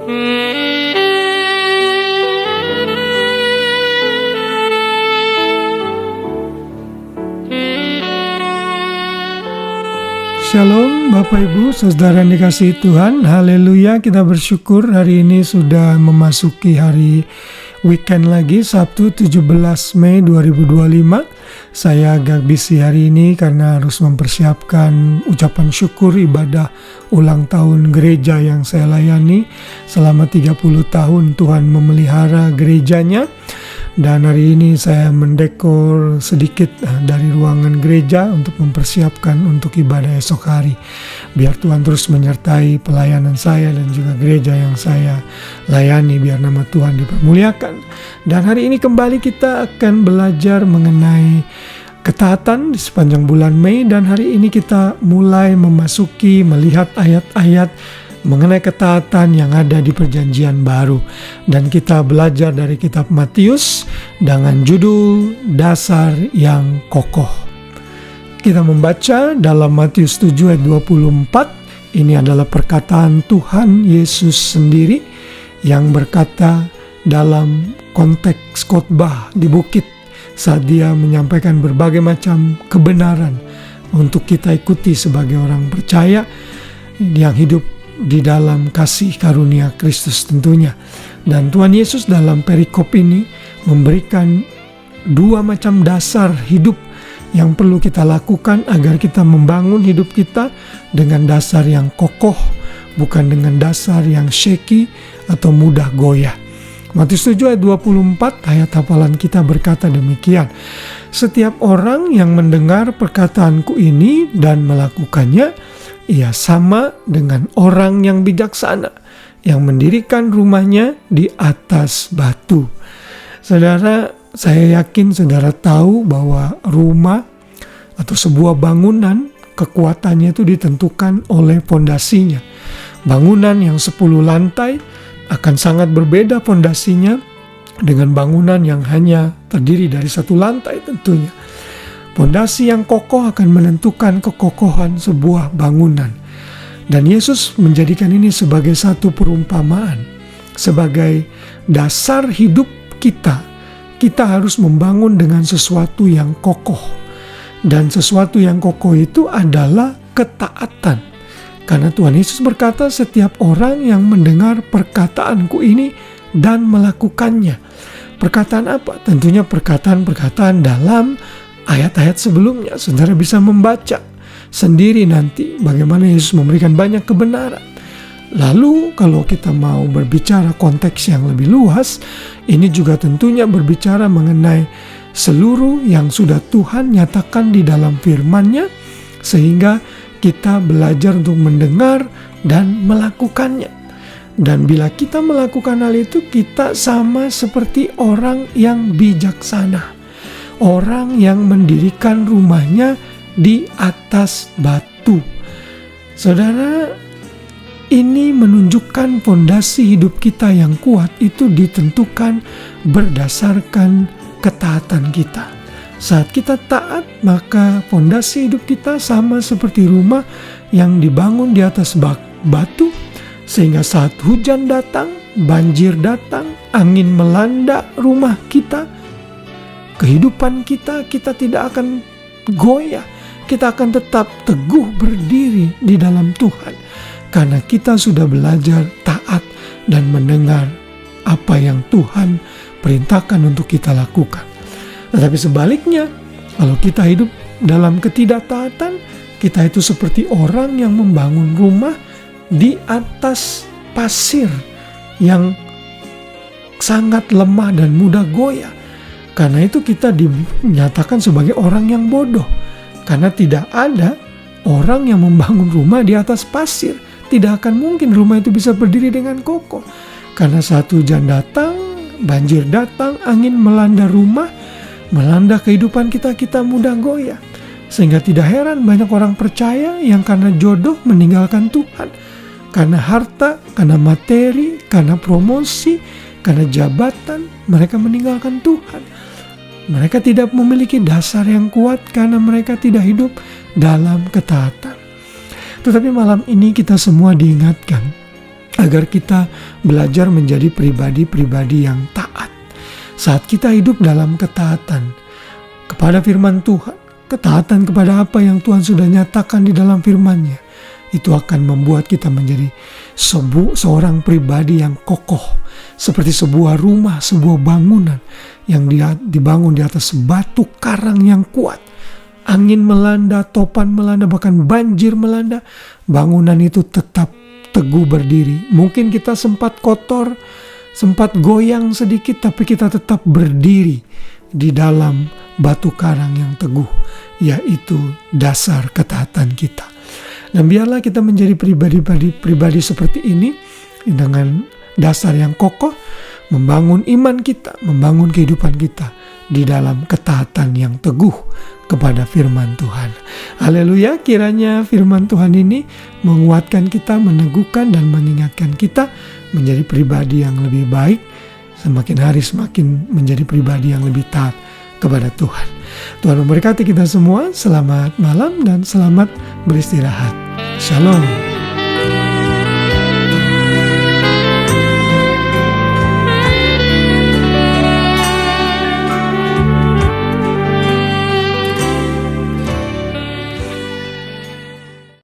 Shalom Bapak Ibu, Saudara yang dikasihi Tuhan. Haleluya, kita bersyukur hari ini sudah memasuki hari weekend lagi, Sabtu 17 Mei 2025. Saya agak busy hari ini karena harus mempersiapkan ucapan syukur ibadah ulang tahun gereja yang saya layani. Selama 30 tahun Tuhan memelihara gerejanya. Dan hari ini saya mendekor sedikit dari ruangan gereja untuk mempersiapkan untuk ibadah esok hari. Biar Tuhan terus menyertai pelayanan saya dan juga gereja yang saya layani, biar nama Tuhan dipermuliakan. Dan hari ini kembali kita akan belajar mengenai ketaatan di sepanjang bulan Mei. Dan hari ini kita mulai memasuki melihat ayat-ayat mengenai ketaatan yang ada di Perjanjian Baru. Dan kita belajar dari kitab Matius dengan judul Dasar yang Kokoh. Kita membaca dalam Matius 7 ayat 24. Ini adalah perkataan Tuhan Yesus sendiri yang berkata dalam konteks khotbah di bukit saat dia menyampaikan berbagai macam kebenaran untuk kita ikuti sebagai orang percaya yang hidup di dalam kasih karunia Kristus tentunya. Dan Tuhan Yesus dalam perikop ini memberikan dua macam dasar hidup yang perlu kita lakukan agar kita membangun hidup kita dengan dasar yang kokoh, bukan dengan dasar yang shaky atau mudah goyah. Matius 7 ayat 24 ayat hafalan kita berkata demikian. Setiap orang yang mendengar perkataanku ini dan melakukannya, ia sama dengan orang yang bijaksana yang mendirikan rumahnya di atas batu. Saudara, saya yakin saudara tahu bahwa rumah atau sebuah bangunan kekuatannya itu ditentukan oleh fondasinya. Bangunan yang 10 lantai akan sangat berbeda fondasinya dengan bangunan yang hanya terdiri dari 1 lantai tentunya. Fondasi yang kokoh akan menentukan kekokohan sebuah bangunan. Dan Yesus menjadikan ini sebagai satu perumpamaan. Sebagai dasar hidup kita. Kita harus membangun dengan sesuatu yang kokoh. Dan sesuatu yang kokoh itu adalah ketaatan. Karena Tuhan Yesus berkata, setiap orang yang mendengar perkataanku ini dan melakukannya. Perkataan apa? Tentunya perkataan-perkataan dalam ayat-ayat sebelumnya. Saudara bisa membaca sendiri nanti bagaimana Yesus memberikan banyak kebenaran. Lalu kalau kita mau berbicara konteks yang lebih luas, ini juga tentunya berbicara mengenai seluruh yang sudah Tuhan nyatakan di dalam firman-Nya, sehingga kita belajar untuk mendengar dan melakukannya. Dan bila kita melakukan hal itu, kita sama seperti orang yang bijaksana. Orang yang mendirikan rumahnya di atas batu. Saudara, ini menunjukkan fondasi hidup kita yang kuat itu ditentukan berdasarkan ketaatan kita. Saat kita taat, maka fondasi hidup kita sama seperti rumah yang dibangun di atas batu, sehingga saat hujan datang, banjir datang, angin melanda rumah kita, kehidupan kita tidak akan goyah. Kita akan tetap teguh berdiri di dalam Tuhan. Karena kita sudah belajar taat dan mendengar apa yang Tuhan perintahkan untuk kita lakukan. Tetapi sebaliknya, kalau kita hidup dalam ketidaktaatan, kita itu seperti orang yang membangun rumah di atas pasir yang sangat lemah dan mudah goyah. Karena itu kita dinyatakan sebagai orang yang bodoh. Karena tidak ada orang yang membangun rumah di atas pasir. Tidak akan mungkin rumah itu bisa berdiri dengan kokoh. Karena saat hujan datang, banjir datang, angin melanda rumah, melanda kehidupan kita mudah goyah. Sehingga tidak heran banyak orang percaya yang karena jodoh meninggalkan Tuhan. Karena harta, karena materi, karena promosi, karena jabatan, mereka meninggalkan Tuhan. Mereka tidak memiliki dasar yang kuat karena mereka tidak hidup dalam ketaatan. Tetapi malam ini kita semua diingatkan agar kita belajar menjadi pribadi-pribadi yang taat. Saat kita hidup dalam ketaatan kepada firman Tuhan, ketaatan kepada apa yang Tuhan sudah nyatakan di dalam firman-Nya, itu akan membuat kita menjadi seorang pribadi yang kokoh, seperti sebuah rumah, sebuah bangunan yang dibangun di atas batu karang yang kuat. Angin melanda, topan melanda, bahkan banjir melanda, bangunan itu tetap teguh berdiri. Mungkin kita sempat kotor, sempat goyang sedikit, tapi kita tetap berdiri di dalam batu karang yang teguh, yaitu dasar ketaatan kita. Dan biarlah kita menjadi pribadi seperti ini dengan dasar yang kokoh, membangun iman kita, membangun kehidupan kita di dalam ketaatan yang teguh kepada firman Tuhan. Haleluya, kiranya firman Tuhan ini menguatkan kita, meneguhkan dan mengingatkan kita menjadi pribadi yang lebih baik, semakin hari semakin menjadi pribadi yang lebih taat kepada Tuhan. Tuhan memberkati kita semua. Selamat malam dan selamat beristirahat. Shalom.